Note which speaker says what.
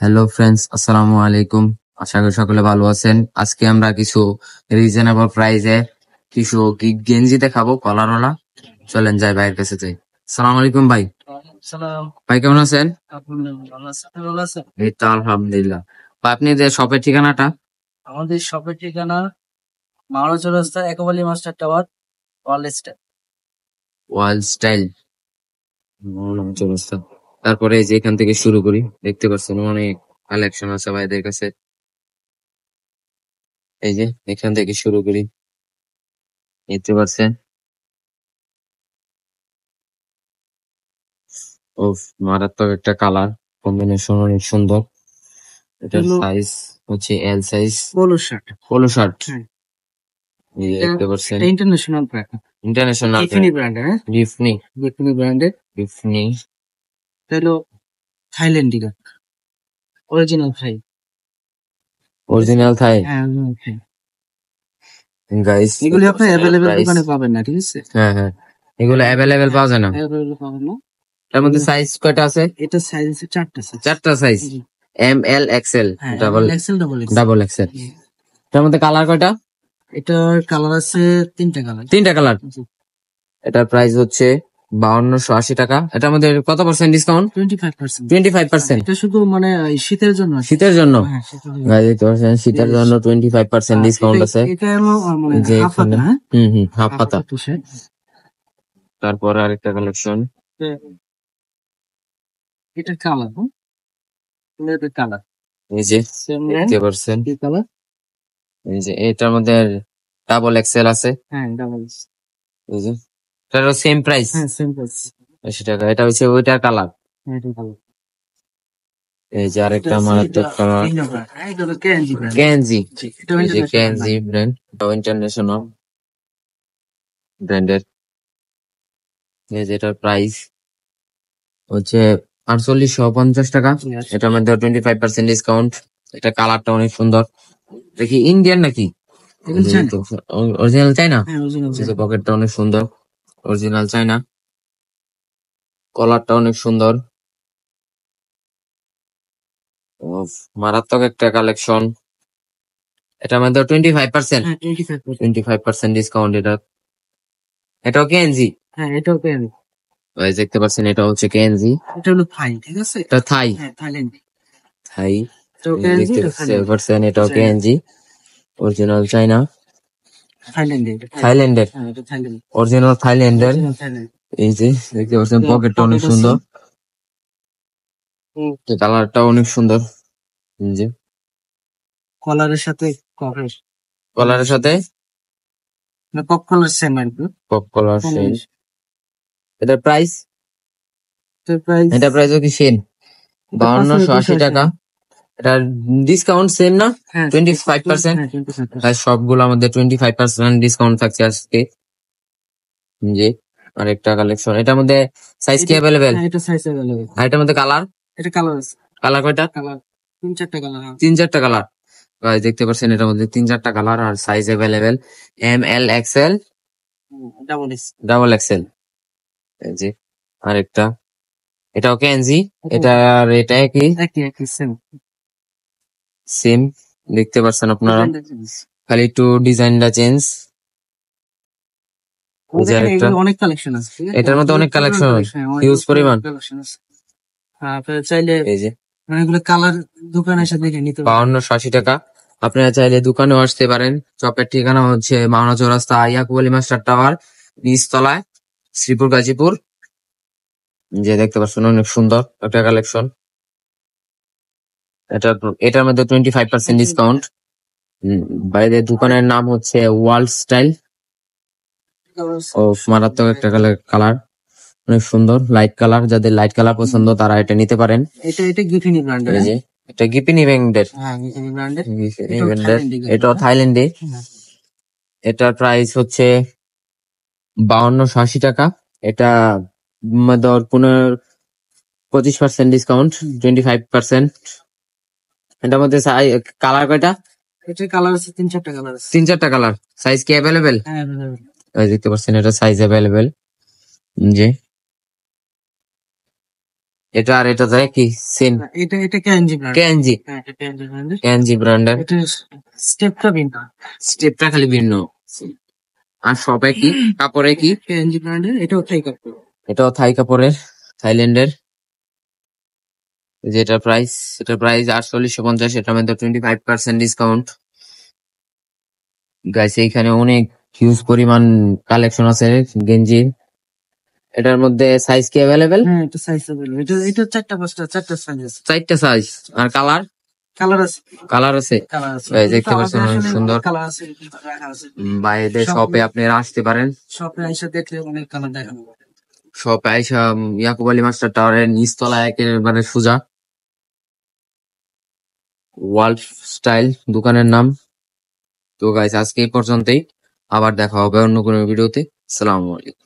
Speaker 1: Hello friends, আসসালামু আলাইকুম। আশা করি সকলে ভালো আছেন। আজকে আমরা কিছু রিজনেবল প্রাইসে কিছু গেঞ্জি দেখাবো কলারওয়ালা। চলেন যাই ভাইয়ের কাছে যাই। আসসালামু আলাইকুম ভাই।
Speaker 2: সালাম।
Speaker 1: ভাই কেমন আছেন?
Speaker 2: আলহামদুলিল্লাহ ভালো আছি। আপনি ভালো আছেন?
Speaker 1: এই তো আলহামদুলিল্লাহ। ভাই আপনি যে শপের ঠিকানাটা?
Speaker 2: আমাদের শপের ঠিকানা মাওনা চৌরাস্তা একবালি মাস্টার টাওয়ার
Speaker 1: ওয়াল স্টাইল চৌরাস্তা। তারপরে এই যে এখান থেকে শুরু করি, দেখতে পাচ্ছেন অনেক কালেকশন আছে ভাইদের কাছে। এই যে এখান থেকে শুরু করি, দেখতে পাচ্ছেন। ও মারাত্মক একটা কালার কম্বিনেশন, অনেক সুন্দর। এটার
Speaker 2: হলো
Speaker 1: সাইজ হচ্ছে L size.
Speaker 2: Polo shirt.
Speaker 1: Polo shirt,
Speaker 2: হ্যাঁ,
Speaker 1: এই যে দেখতে পাচ্ছেন।
Speaker 2: এটা ইন্টারন্যাশনাল ব্র্যান্ড।
Speaker 1: ইন্টারন্যাশনাল
Speaker 2: গিফনি ব্র্যান্ডের, হ্যাঁ,
Speaker 1: গিফনি
Speaker 2: গিফনি ব্র্যান্ডের।
Speaker 1: গিফনি
Speaker 2: এটা হলো থাইল্যান্ডিকা, অরিজিনাল থাই।
Speaker 1: অরিজিনাল থাই।
Speaker 2: হ্যাঁ, অরিজিনাল থাই।
Speaker 1: গাইস
Speaker 2: এগুলি আপনি অ্যাভেলেবেল দোকানে পাবেন না, ঠিক আছে?
Speaker 1: হ্যাঁ হ্যাঁ, এগুলো অ্যাভেলেবেল পাওয়া যায় না।
Speaker 2: অ্যাভেলেবেল পাবেন না।
Speaker 1: এর মধ্যে সাইজ কয়টা আছে?
Speaker 2: এটা সাইজ আছে চারটা সাইজ।
Speaker 1: চারটা সাইজ,
Speaker 2: জি।
Speaker 1: এম এল এক্সেল
Speaker 2: হ্যাঁ,
Speaker 1: double
Speaker 2: XL double XL.
Speaker 1: Double XL. এটার মধ্যে কালার কয়টা?
Speaker 2: এটার কালার আছে তিনটা কালার।
Speaker 1: তিনটা কালার। এটার প্রাইস হচ্ছে 5280 টাকা। এটার মধ্যে কত পার্সেন্ট ডিসকাউন্ট?
Speaker 2: 25%।
Speaker 1: 25%।
Speaker 2: এটা শুধু মানে এই শীতের জন্য আর কি।
Speaker 1: শীতের জন্য।
Speaker 2: হ্যাঁ, শীতের জন্য।
Speaker 1: গাইস দেখতে পাচ্ছেন শীতের জন্য 25% ডিসকাউন্ট আছে।
Speaker 2: এটা হলো মানে
Speaker 1: যে
Speaker 2: হাফ
Speaker 1: এখানে
Speaker 2: হাতা, হ্যাঁ,
Speaker 1: হাফ পাতা।
Speaker 2: টি-শার্ট।
Speaker 1: তারপর আরেকটা কালেকশন,
Speaker 2: এটা কালার, হ্যাঁ, এটা কালার
Speaker 1: এই যে
Speaker 2: সেম
Speaker 1: দেখতে পাচ্ছেন।
Speaker 2: কি কালার?
Speaker 1: এই যে এটার মধ্যে ডাবল এক্সেল আছে।
Speaker 2: হ্যাঁ, ডাবল।
Speaker 1: এই যে এটারও সেম প্রাইস
Speaker 2: হ্যাঁ, সেম প্রাইস।
Speaker 1: 80 টাকা। এটা হচ্ছে ওইটার কালার।
Speaker 2: হ্যাঁ, এটা কালার।
Speaker 1: এই যে
Speaker 2: এটা
Speaker 1: আরেকটা
Speaker 2: আছে, এটা
Speaker 1: মারাত্মক কালার,
Speaker 2: ভিন্ন ব্র্যান্ড। হ্যাঁ, এটা হলো কেএনজি ব্র্যান্ড।
Speaker 1: কেএনজি।
Speaker 2: জি, এটা
Speaker 1: এই যে
Speaker 2: ইন্টারন্যাশনাল
Speaker 1: কেএনজি ব্র্যান্ড, ইন্টারন্যাশনাল ব্র্যান্ডের। এই যে এটার প্রাইস হচ্ছে 4850 টাকা। এটার মধ্যে 25% ডিসকাউন্ট। এটা কালারটা অনেক সুন্দর। দেখি ইন্ডিয়ান নাকি
Speaker 2: এগুলো চায়না।
Speaker 1: অরিজিনাল চাইনা।
Speaker 2: হ্যাঁ, অরিজিনাল
Speaker 1: এই যে
Speaker 2: চায়না।
Speaker 1: পকেটটা অনেক সুন্দর, অরিজিনাল চাইনা। কলারটা অনেক সুন্দর। উফ, মারাত্মক একটা কালেকশন। এটার মধ্যে 25%।
Speaker 2: হ্যাঁ, 25%।
Speaker 1: 25% ডিসকাউন্ট এটা। এটাও কেএনজি।
Speaker 2: হ্যাঁ, এটাও কেএনজি।
Speaker 1: দেখতে পাচ্ছেন এটা হচ্ছে কেএনজি।
Speaker 2: এটা হলো থাই, ঠিক আছে?
Speaker 1: এটা থাই।
Speaker 2: হ্যাঁ, থাইল্যান্ড।
Speaker 1: থাই
Speaker 2: এটাও কেএনজি,
Speaker 1: দেখতে
Speaker 2: এটা থাইল্যান্ড।
Speaker 1: পাচ্ছেন, এটাও
Speaker 2: চায়না।
Speaker 1: কেএনজি। অরিজিনাল চাইনা,
Speaker 2: থাইল্যান্ড, এটা থাইল্যান্ড।
Speaker 1: থাইল্যান্ডের।
Speaker 2: হ্যাঁ, এটা থাইল্যান্ড।
Speaker 1: অরিজিনাল থাইল্যান্ডের।
Speaker 2: Original Thailand.
Speaker 1: এই যে দেখতে পাচ্ছেন পকেটটা অনেক
Speaker 2: পকেট আছে।
Speaker 1: সুন্দর, কালারটা অনেক সুন্দর। এই যে
Speaker 2: কলারের সাথে কভার।
Speaker 1: কলারের সাথে
Speaker 2: পপ কলার সেম আর কি।
Speaker 1: পপ কলার সেম। এটার প্রাইস,
Speaker 2: এটার প্রাইস,
Speaker 1: এটা প্রাইস কি সেম 5280 টাকা। এটার ডিসকাউন্ট সেম না?
Speaker 2: হ্যাঁ,
Speaker 1: 25%।
Speaker 2: হ্যাঁ, 25%।
Speaker 1: তাই সবগুলো আমাদের 25% ডিসকাউন্ট থাকছে আজকে। জি, আরেকটা কালেকশন। এটার মধ্যে সাইজ কি অ্যাভেলেবেল?
Speaker 2: হ্যাঁ, এটা সাইজ अवेलेबल।
Speaker 1: আর এটার মধ্যে কালার,
Speaker 2: এটা কালার আছে।
Speaker 1: কালার কয়টা?
Speaker 2: কালার তিন চারটা কালার।
Speaker 1: তিন চারটা কালার। গাইস দেখতে পাচ্ছেন এটার মধ্যে তিন চারটা কালার আর size available, M L XL
Speaker 2: double X.
Speaker 1: Double XL. এই যে আরেকটা, এটাও কেএনজি। এটার এটা কি
Speaker 2: একই একই সেম।
Speaker 1: সেম দেখতে পাচ্ছেন আপনারা, খালি একটু ডিজাইনটা চেঞ্জ।
Speaker 2: অনেক কালেকশন আছে, ঠিক আছে?
Speaker 1: এটার মধ্যে অনেক কালেকশন, হিউজ পরিমাণ।
Speaker 2: কালেকশন আছে। হ্যাঁ, আপনারা চাইলে
Speaker 1: এই যে
Speaker 2: মানে এগুলো কালার দোকানের সাথে দেখে নিতে পারেন।
Speaker 1: 5280 টাকা। আপনারা চাইলে দোকানেও আসতে পারেন। শপের ঠিকানা হচ্ছে মাওনা চৌরাস্তা ইয়াকুব আলী মাস্টার টাওয়ার নিচতলায়, শ্রীপুর গাজীপুর। যে দেখতে পাচ্ছেন অনেক সুন্দর একটা কালেকশন। এটা এটার মধ্যে 25% ডিসকাউন্ট। বাইরে দোকানের নাম হচ্ছে ওয়ার্ল্ড স্টাইল। ও মারাত্মক একটা কালার, অনেক সুন্দর লাইট কালার। যাদের লাইট কালার পছন্দ তারা এটা নিতে পারেন।
Speaker 2: এটা গিফিনি ব্র্যান্ডের।
Speaker 1: এই যে এটা গিপিনি ব্র্যান্ডের।
Speaker 2: হ্যাঁ, গিফিনি ব্র্যান্ডের।
Speaker 1: এটাও থাইল্যান্ডে। এটার প্রাইস হচ্ছে 5280 টাকা। এটা ধর 25% ডিসকাউন্ট, 25%। এটার মধ্যে কালার কয়টা?
Speaker 2: এটার কালার আছে তিন চারটা কালার আছে।
Speaker 1: তিন চারটা কালার। সাইজ কি অ্যাভেলেবেল?
Speaker 2: হ্যাঁ, available।
Speaker 1: দেখতে পাচ্ছেন এটা সাইজ অ্যাভেলেবেল। যে এটা আর এটা যায় কি সেম
Speaker 2: এটা এটা কেএনজি ব্র্যান্ড।
Speaker 1: কেএনজি
Speaker 2: হ্যাঁ, এটা কেএনজি ব্র্যান্ডের।
Speaker 1: কেএনজি ব্র্যান্ডের
Speaker 2: এটা স্টেপটা ভিন্ন।
Speaker 1: স্টেপটা খালি ভিন্ন। আর সবে কি কাপড়ে কি
Speaker 2: কেএনজি ব্র্যান্ডের, এটাও থাই কাপড়।
Speaker 1: এটাও থাই কাপড়ের, থাইল্যান্ডের। যেটা প্রাইস, এটা প্রাইস 4850, এটার মধ্যে 25% ডিসকাউন্ট। গাইস এইখানে অনেক হিউজ পরিমাণ কালেকশন আছে গেঞ্জির। এটার মধ্যে সাইজ কি অ্যাভেলেবেল?
Speaker 2: হ্যাঁ, এটা সাইজ अवेलेबल। এটা চারটা সাইজ আছে।
Speaker 1: 4টা সাইজ। আর কালার
Speaker 2: কালার আছে।
Speaker 1: কালার আছে।
Speaker 2: কালার আছে।
Speaker 1: গাইস দেখতে
Speaker 2: কিন্তু
Speaker 1: পাচ্ছেন
Speaker 2: আমাদের
Speaker 1: অনেক
Speaker 2: আসলে
Speaker 1: সুন্দর।
Speaker 2: কালার আছে, রাখা আছে।
Speaker 1: বাইরের
Speaker 2: সব-
Speaker 1: শপে আপনারা আসতে পারেন।
Speaker 2: শপে এসে দেখলে অনেক কালার দেখানো যাবে।
Speaker 1: শপে আইসা ইয়াকুব আলী মাস্টার টাওয়ারের নিচতলায় একেবারে সোজা ওয়ার্ল্ড স্টাইল দোকানের নাম। তো গাইস আজকে এই পর্যন্তই, আবার দেখা হবে অন্য কোনো ভিডিওতে। আসসালামু আলাইকুম।